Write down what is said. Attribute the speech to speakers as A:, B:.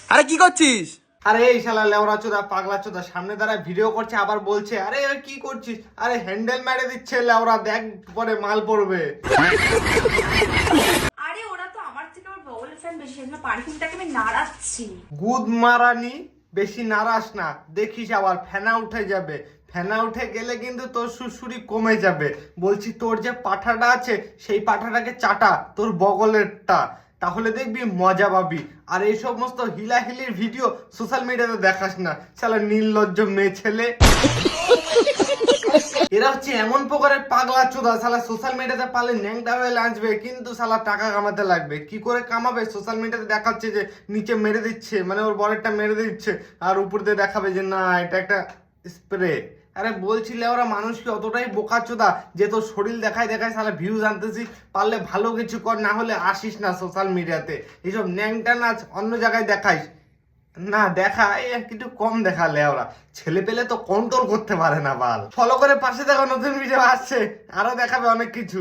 A: আরে কি করছিস?
B: আরে এই শালা লেওরা চোদা পাগলা চোদা সামনে দাঁড়ায় ভিডিও করছে, আবার বলছে আরে আরে কি করছিস? আরে হ্যান্ডেল মেরে দিচ্ছে লেওরা, দেখ পরে মাল পড়বে।
C: আরে ওরা তো আমার থেকে আমার বগল ফ্যান বেশি, সেজন্য পারফিউমটাকে আমি নাড়াচ্ছি।
B: গুদ মারানি, বেশি নারাস না, দেখিস আবার ফেনা উঠে যাবে। ফেনা উঠে গেলে কিন্তু তোর সুরসুরি কমে যাবে। বলছি তোর যে পাঠাটা আছে সেই পাঠাটাকে চাটা, তোর বগলেরটা, তাহলে দেখবি মজা পাবি। আর এই সমস্ত হিলাহিলির ভিডিও সোশ্যাল মিডিয়াতে দেখাস না, শালা নির্লজ্জ মেয়ে ছেলে। এরা হচ্ছে এমন প্রকারের পাগলা চোদা, শালা সোশ্যাল মিডিয়াতে পারলে ন্যাংটা হয়ে লাঞ্চবে, কিন্তু শালা টাকা কামাতে লাগবে। কি করে কামাবে? সোশ্যাল মিডিয়াতে দেখাচ্ছে যে নিচে মেরে দিচ্ছে, মানে ওর বরেরটা মেরে দিচ্ছে, আর উপর দিয়ে দেখাবে যে না এটা একটা স্প্রে। আরে বলছিলে ওরা মানুষ কি অতটাই বোকা চোদা যে তোর শরীর দেখায় দেখায় শালা ভিউজ আনতেছিস? পারলে ভালো কিছু কর, না হলে আসিস না সোশ্যাল মিডিয়াতে। এইসব ন্যাংটা নাচ অন্য জায়গায় দেখাইস না, দেখা এই একটু কম দেখালে ওরা। ছেলে পেলে তো কন্ট্রোল করতে পারে না বাল। ফলো করে পাশে দেখো, নতুন ভিডিও আসছে, আরো দেখাবে অনেক কিছু।